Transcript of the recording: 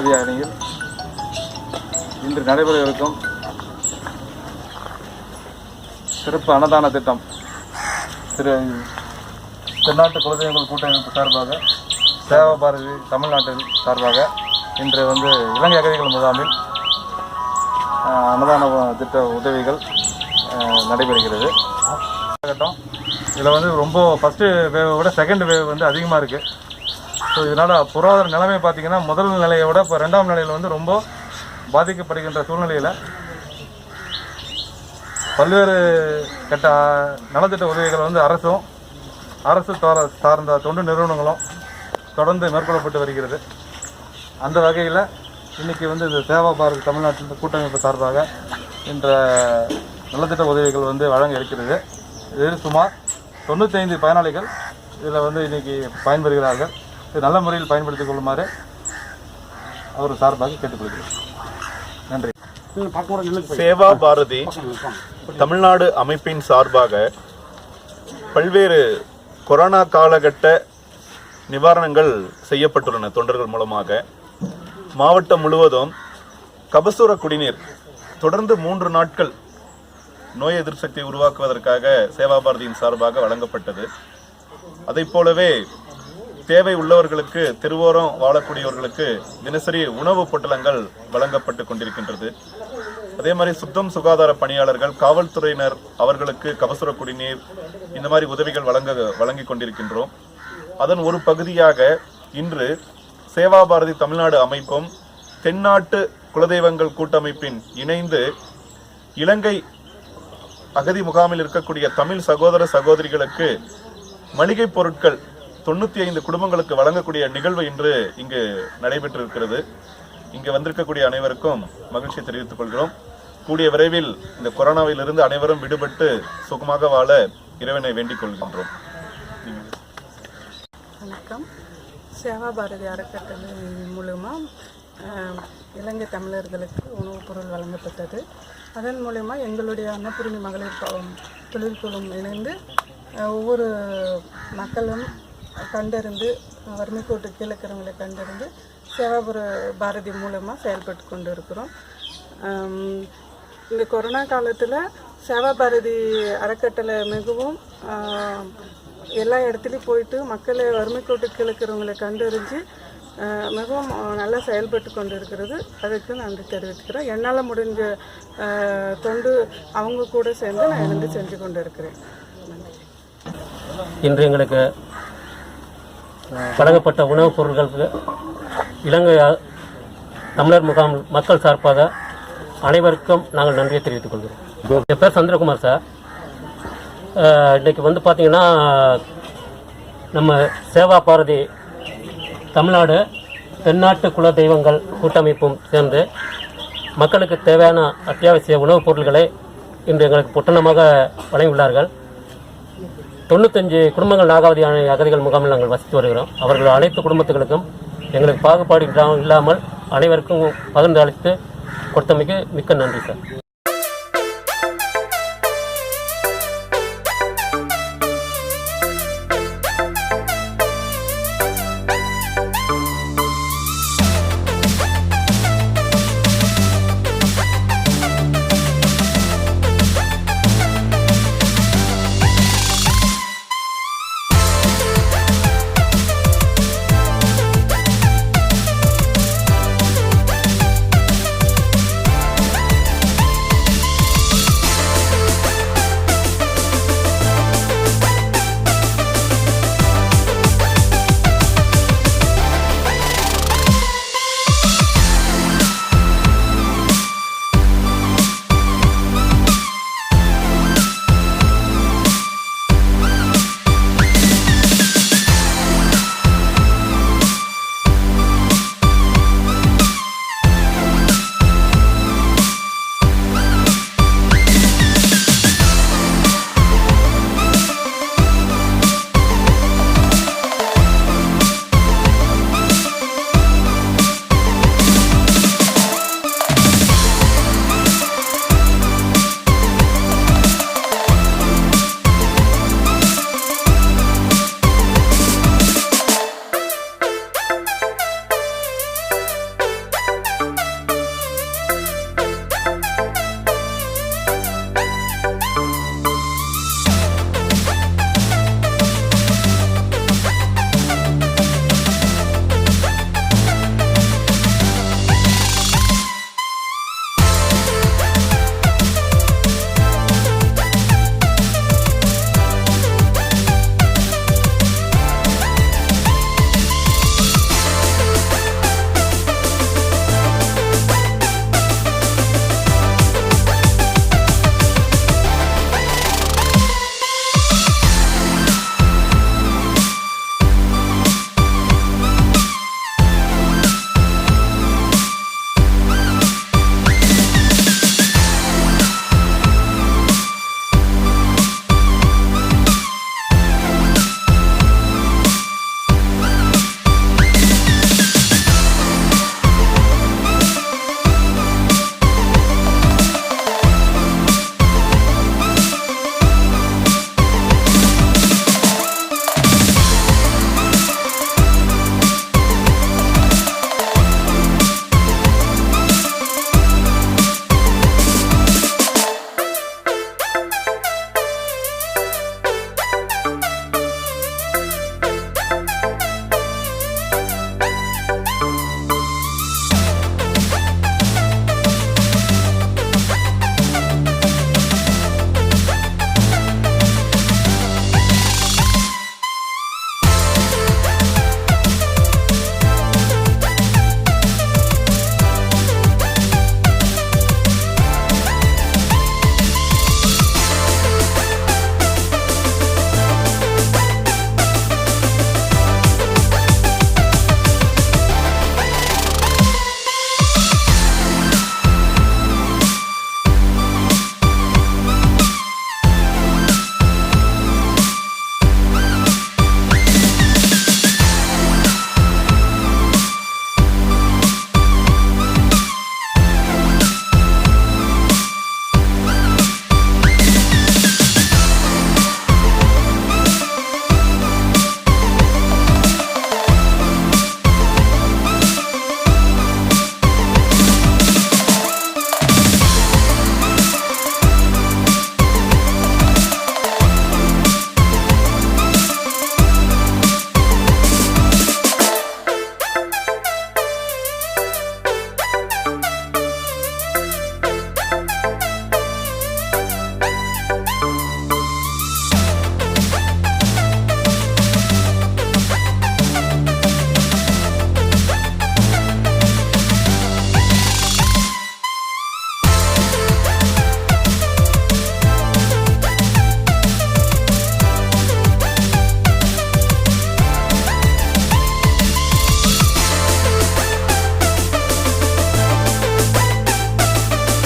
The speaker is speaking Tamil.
அமராவதி அணியில் இன்று நடைபெற இருக்கும் சிறப்பு அன்னதான திட்டம் தென்னாட்டு குலதெய்வங்கள் கூட்டமைப்பு சார்பாக சேவா பாரதி தமிழ்நாட்டில் சார்பாக இன்று இலங்கை அகதிகள் முகாமில் அன்னதான திட்ட உதவிகள் நடைபெறுகிறது. இதில் ரொம்ப ஃபஸ்ட்டு வேவை விட செகண்ட் வேவ் அதிகமாக இருக்குது. ஸோ இதனால் பொருளாதார நிலைமை பார்த்திங்கன்னா முதல் நிலையை விட இப்போ ரெண்டாம் நிலையில் ரொம்ப பாதிக்கப்படுகின்ற சூழ்நிலையில் பல்வேறு நலத்திட்ட உதவிகள் அரசு சார்ந்த தொண்டு நிறுவனங்களும் தொடர்ந்து மேற்கொள்ளப்பட்டு வருகிறது. அந்த வகையில் இன்றைக்கி இந்த சேவா பாரதி தமிழ்நாட்டில் கூட்டமைப்பு சார்பாக என்ற நலத்திட்ட உதவிகள் வழங்க இருக்கிறது. இதில் சுமார் 95 பயனாளிகள் இதில் இன்றைக்கி பயன்பெறுகிறார்கள். இது நல்ல முறையில் பயன்படுத்திக் கொள்ளுமாறு அவர் சார்பாக கேட்டுக்கொள்கிறேன். நன்றி. சேவா பாரதி தமிழ்நாடு அமைப்பின் சார்பாக பல்வேறு கொரோனா காலகட்ட நிவாரணங்கள் செய்யப்பட்டுள்ளன. தொண்டர்கள் மூலமாக மாவட்டம் முழுவதும் கபசுர குடிநீர் தொடர்ந்து 3 நாட்கள் நோய் எதிர்ப்பு சக்தியை உருவாக்குவதற்காக சேவா பாரதியின் சார்பாக வழங்கப்பட்டது. அதை போலவே தேவை உள்ளவர்களுக்கு, தெருவோரம் வாழக்கூடியவர்களுக்கு தினசரி உணவுப் பொட்டலங்கள் வழங்கப்பட்டு கொண்டிருக்கின்றது. அதே மாதிரி சுத்தம் சுகாதார பணியாளர்கள், காவல்துறையினர் அவர்களுக்கு கபசுர குடிநீர் இந்த மாதிரி உதவிகள் வழங்கி கொண்டிருக்கின்றோம். அதன் ஒரு பகுதியாக இன்று சேவா பாரதி தமிழ்நாடு அமைப்பும் தென்னாட்டு குலதெய்வங்கள் கூட்டமைப்பின் இணைந்து இலங்கை அகதி முகாமில் இருக்கக்கூடிய தமிழ் சகோதர சகோதரிகளுக்கு மளிகை பொருட்கள் 95 குடும்பங்களுக்கு வழங்கக்கூடிய நிகழ்வு இன்று இங்கு நடைபெற்றிருக்கிறது. இங்கு வந்திருக்கக்கூடிய அனைவருக்கும் மகிழ்ச்சி தெரிவித்துக் கொள்கிறோம். கூடிய விரைவில் இந்த கொரோனாவிலிருந்து அனைவரும் விடுபட்டு சுகமாக வாழ இறைவனை வேண்டிக் கொள்கின்றோம். வணக்கம். சேவா பாரதி அறக்கட்டளை மூலமாக இலங்கை தமிழர்களுக்கு உணவுப் பொருள் வழங்கப்பட்டது. அதன் மூலமா எங்களுடைய அன்னபூரணி மகளிர் தொழிற்குழு இணைந்து ஒவ்வொரு மக்களும் கண்டறிந்து வறுமை கோட்டு கீழே இருக்கிறவங்களை கண்டறிந்து சேவா பாரதி மூலமாக செயல்பட்டு கொண்டு இருக்கிறோம். இந்த கொரோனா காலத்தில் சேவா பாரதி அறக்கட்டளை மிகவும் எல்லா இடத்துலையும் போயிட்டு மக்களை வறுமை கோட்டு கீழே இருக்கிறவங்களை கண்டறிஞ்சு மிகவும் நல்லா செயல்பட்டு கொண்டு இருக்கிறது. அதுக்கு நன்றி தெரிவித்துக்கிறேன். என்னால் முடிஞ்ச தொண்டு அவங்க கூட சேர்ந்து நான் இருந்து செஞ்சு கொண்டு இருக்கிறேன். இன்று எங்களுக்கு வழங்கப்பட்ட உணவுப் பொருட்களுக்கு இலங்கை தமிழர் முகாம் மக்கள் சார்பாக அனைவருக்கும் நாங்கள் நன்றியை தெரிவித்துக் கொள்கிறோம். என் பேர் சந்திரகுமார் சார். இன்றைக்கி பார்த்திங்கன்னா நம்ம சேவா பாரதி தமிழ்நாடு தென்னாட்டு குல தெய்வங்கள் கூட்டமைப்பும் சேர்ந்து மக்களுக்கு தேவையான அத்தியாவசிய உணவுப் பொருட்களை இன்று எங்களுக்கு பொட்டணமாக வழங்கியுள்ளார்கள். 95 குடும்பங்கள் நாகாவதி அகதிகள் முகாமில் நாங்கள் வசித்து வருகிறோம். அவர்கள் அனைத்து குடும்பத்துகளுக்கும் எங்களுக்கு பாகுபாடு இல்லாமல் அனைவருக்கும் பகிர்ந்து அளித்து கொடுத்தமைக்கு மிக்க நன்றி சார்.